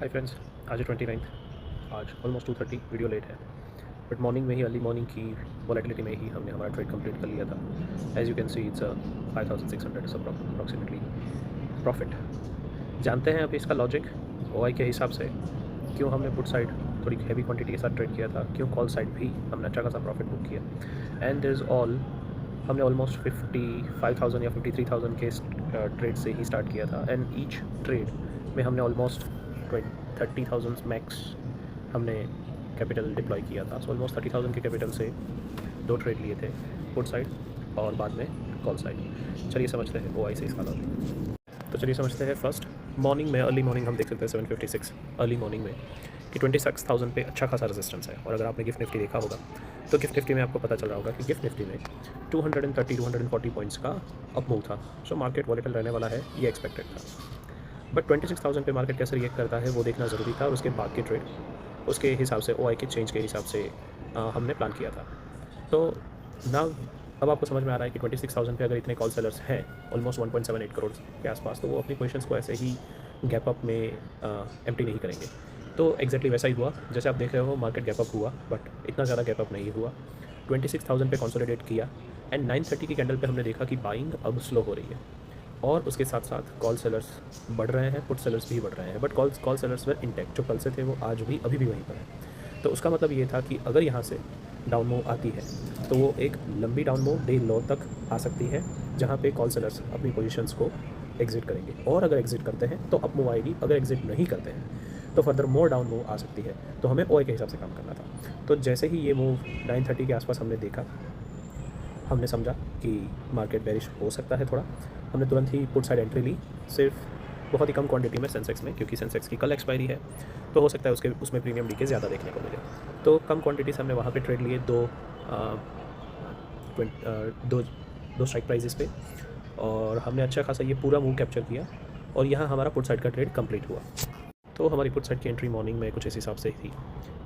Hi friends, आज है 29। आज ऑलमोस्ट 2:30, वीडियो लेट है बट मॉर्निंग में ही, अर्ली मॉर्निंग की वॉलेटिलिटी में ही हमने हमारा ट्रेड कंप्लीट कर लिया था। As you can see it's 5600 approximately profit. जानते हैं अभी इसका लॉजिक ओआई के हिसाब से, क्यों हमने पुट साइड थोड़ी हैवी क्वांटिटी के साथ ट्रेड किया था, क्यों कॉल साइड भी हमने अच्छा खासा प्रॉफिट बुक किया। एंड दिस ऑल हमने ऑलमोस्ट 55,000 या 53,000 के ट्रेड से ही स्टार्ट किया था। एंड ईच ट्रेड में हमने ऑलमोस्ट 30,000 मैक्स हमने कैपिटल डिप्लॉय किया था। सो ऑलमोस्ट 30,000 के कैपिटल से दो ट्रेड लिए थे, पुट साइड और बाद में कॉल साइड। चलिए समझते हैं ओआई से इसका लॉजिक। तो चलिए समझते हैं। फर्स्ट मॉर्निंग में, अर्ली मॉर्निंग हम देख सकते हैं 756 अर्ली मॉर्निंग में कि 26,000 पे अच्छा खासा रेजिस्टेंस है। और अगर आपने गिफ्ट निफ्टी देखा होगा तो गिफ्ट निफ्टी में आपको पता चल रहा होगा कि गिफ्ट निफ्टी में 240 पॉइंट्स का अप मूव था। सो मार्केट वॉलेटिल रहने वाला है, ये एक्सपेक्टेड था। बट 26,000 पे मार्केट कैसे रिएक्ट करता है वो देखना ज़रूरी था, और उसके बाद के ट्रेड उसके हिसाब से, ओआई के चेंज के हिसाब से हमने प्लान किया था। तो ना अब आपको समझ में आ रहा है कि 26,000 पे अगर इतने कॉल सेलर्स हैं, ऑलमोस्ट 1.78 करोड़ के आसपास, तो वो अपनी पोजीशंस को ऐसे ही गैप अप में एम्प्टी नहीं करेंगे। तो एग्जैक्टली वैसा ही हुआ जैसे आप देख रहे हो, मार्केट गैप अप हुआ बट इतना ज़्यादा गैप अप नहीं हुआ। 26,000 पे कंसोलिडेट किया एंड 9:30 की कैंडल पे हमने देखा कि बाइंग अब स्लो हो रही है, और उसके साथ साथ कॉल सेलर्स बढ़ रहे हैं, पुट सेलर्स भी बढ़ रहे हैं। But call sellers were intact, जो कल से थे वो आज भी अभी भी वहीं पर है। तो उसका मतलब ये था कि अगर यहाँ से डाउन मूव आती है तो वो एक लंबी डाउन मूव डे लो तक आ सकती है, जहाँ पे कॉल सेलर्स अपनी पोजीशंस को एग्जिट करेंगे। और अगर एग्जिट करते हैं तो अप मूव आएगी, अगर एग्जिट नहीं करते हैं तो फर्दर मोर डाउन मूव आ सकती है। तो हमें ओआई के हिसाब से काम करना था। तो जैसे ही ये मूव 9:30 के आसपास हमने देखा, हमने समझा कि मार्केट बेरिश हो सकता है थोड़ा। हमने तुरंत ही पुट साइड एंट्री ली, सिर्फ बहुत ही कम क्वांटिटी में सेंसेक्स में, क्योंकि सेंसेक्स की कल एक्सपायरी है तो हो सकता है उसमें प्रीमियम डीके ज़्यादा देखने को मिले। तो कम क्वांटिटी से हमने वहाँ पे ट्रेड लिए दो दो स्ट्राइक प्राइजेस पे, और हमने अच्छा खासा ये पूरा मूव कैप्चर किया, और यहाँ हमारा पुट साइड का ट्रेड कंप्लीट हुआ। तो हमारी पुट साइड की एंट्री मॉर्निंग में कुछ इस हिसाब से थी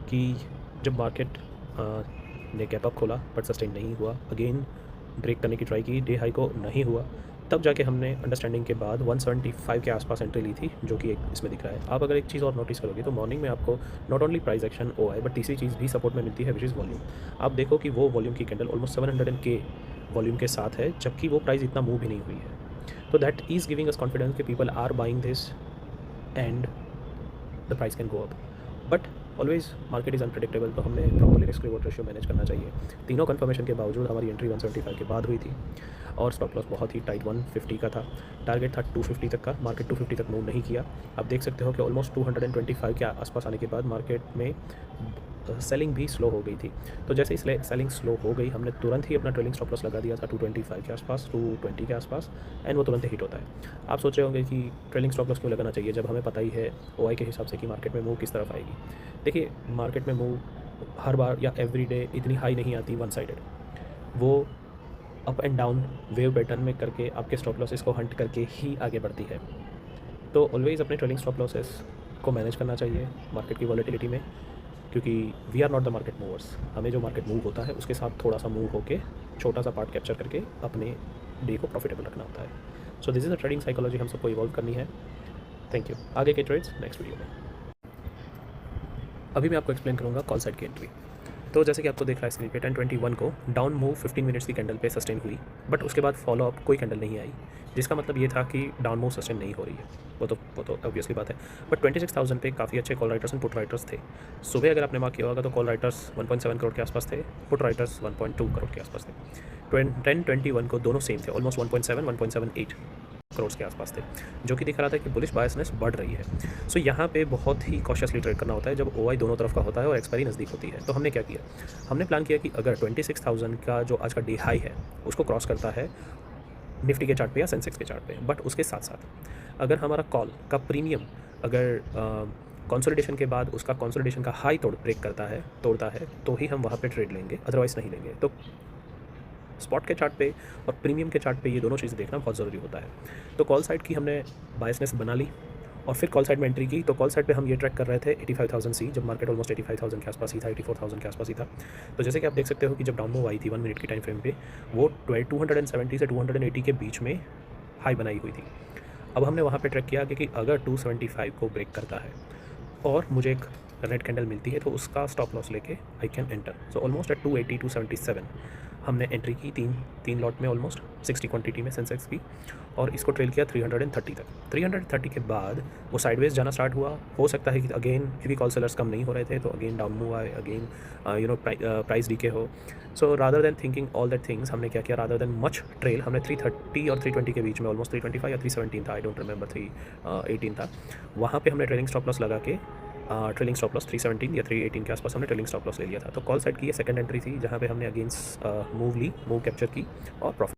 कि जब मार्केट ने गैप अप खोला बट सस्टेन नहीं हुआ, अगेन ब्रेक करने की ट्राई की, डे हाई को नहीं हुआ, तब जाके हमने अंडरस्टैंडिंग के बाद 175 के आसपास एंट्री ली थी, जो कि एक इसमें दिख रहा है। आप अगर एक चीज़ और नोटिस करोगे तो मॉर्निंग में आपको not only price action OI but तीसरी चीज़ भी सपोर्ट में मिलती है, विच इज़ वॉल्यूम। आप देखो कि वो वॉल्यूम की कैंडल ऑलमोस्ट 700 के वॉल्यूम के साथ है, जबकि वो प्राइस इतना मूव भी नहीं हुई है। तो that is giving us confidence कि people are buying this and the price can go up. But always market is unpredictable, तो हमने properly risk reward ratio manage करना चाहिए। तीनों कन्फर्मेशन के बावजूद हमारी एंट्री 175 के बाद हुई थी, और स्टॉप लॉस बहुत ही टाइट 150 का था। टारगेट था 250 तक का, मार्केट 250 तक मूव नहीं किया। आप देख सकते हो कि ऑलमोस्ट 225 के आसपास आने के बाद मार्केट में सेलिंग भी स्लो हो गई थी। तो जैसे इसलिए सेलिंग स्लो हो गई, हमने तुरंत ही अपना ट्रेलिंग स्टॉप लॉस लगा दिया था 225 के आसपास, 220 के आसपास, एंड वो तुरंत हिट होता है। आप सोच रहे होंगे कि ट्रेलिंग स्टॉप लॉस क्यों लगाना चाहिए जब हमें पता ही है ओआई के हिसाब से कि मार्केट में मूव किस तरफ आएगी। देखिए, मार्केट में मूव हर बार या एवरी डे इतनी हाई नहीं आती वन साइडेड, वो up and down wave pattern में करके आपके स्टॉप लॉसेस को हंट करके ही आगे बढ़ती है। तो ऑलवेज़ अपने ट्रेलिंग स्टॉप लॉसेस को मैनेज करना चाहिए मार्केट की वॉलेटिलिटी में, क्योंकि we are not the market movers. हमें जो मार्केट मूव होता है उसके साथ थोड़ा सा मूव होकर छोटा सा पार्ट कैप्चर करके अपने डे को प्रॉफिटेबल रखना होता है। So this is a trading psychology हम सबको इवॉल्व करनी है। Thank you. आगे के ट्रेड्स नेक्स्ट वीडियो में। अभी मैं आपको एक्सप्लेन करूँगा कॉल साइड की एंट्री। तो जैसे कि आपको देख रहा है स्क्रीन पे, 10:21 को डाउन मूव 15 मिनट्स की कैंडल पे सस्टेन हुई, बट उसके बाद फॉलो अप कोई कैंडल नहीं आई, जिसका मतलब ये था कि डाउन मूव सस्टेन नहीं हो रही है। वो तो ऑब्वियसली बात है। बट 26,000 पे काफ़ी अच्छे call writers and put writers थे। सुबह अगर आपने मार्क किया होगा तो कॉल राइटर्स 1.7 करोड़ के आसपास थे, पुट राइटर्स 1.2 करोड़ के आसपास थे। 10:21 को दोनों सेम थे, ऑलमोस्ट 1.7 1.78 करोड़ के आसपास थे, जो कि दिख रहा था कि बुलिश बायसनेस बढ़ रही है। सो यहाँ पे बहुत ही कॉशियसली ट्रेड करना होता है जब ओआई दोनों तरफ का होता है और एक्सपायरी नज़दीक होती है। तो हमने क्या किया, हमने प्लान किया कि अगर 26,000 का जो आज का डे हाई है उसको क्रॉस करता है निफ्टी के चार्ट पे या सेंसेक्स के चार्ट पे, बट उसके साथ साथ अगर हमारा कॉल का प्रीमियम अगर कंसोलिडेशन के बाद उसका कंसोलिडेशन का हाई तोड़ता है तो ही हम वहाँ पे ट्रेड लेंगे, अदरवाइज़ नहीं लेंगे। तो स्पॉट के चार्ट पे और प्रीमियम के चार्ट पे ये दोनों चीज़ें देखना बहुत ज़रूरी होता है। तो कॉल साइड की हमने बायसनेस बना ली और फिर कॉल साइड में एंट्री की। तो कॉल साइड पे हम ये ट्रैक कर रहे थे 85,000 सी, जब मार्केट ऑलमोस्ट 85,000 के आसपास ही था, 84,000 के आसपास ही था। तो जैसे कि आप देख सकते हो कि जब डाउन मूव आई थी 1 मिनट की टाइम फ्रेम पे, वो 270 से 280 के बीच में हाई बनाई हुई थी। अब हमने वहाँ पे ट्रैक किया कि अगर 275 को ब्रेक करता है और मुझे एक रेड कैंडल मिलती है तो उसका स्टॉप लॉस लेके I can enter. So almost at 280 277 हमने एंट्री की तीन लॉट में, ऑलमोस्ट 60 क्वांटिटी में सेंसेक्स की, और इसको ट्रेल किया 330 तक। 330 के बाद वो साइडवेज जाना स्टार्ट हुआ। हो सकता है कि अगेन क्योंकि कॉल सेलर्स कम नहीं हो रहे थे तो अगेन डाउन मूव आए, अगेन प्राइस डीके हो। So rather than thinking all that things, हमने क्या किया, रादर देन मच ट्रेल, हमने 330 और 320 के बीच में, ऑलमोस्ट 325 या 317 था, आई डोंट रिमेंबर, 318 था, वहाँ पे हमने ट्रेलिंग स्टॉप लॉस लगा के ट्रेलिंग स्टॉप लॉस 317 या 318 के आसपास हमने ट्रेलिंग स्टॉप लॉस ले लिया था। तो कॉल सेट की ये सेकंड एंट्री थी जहाँ पे हमने अगेंस्ट मूव कैप्चर की और प्रॉफिट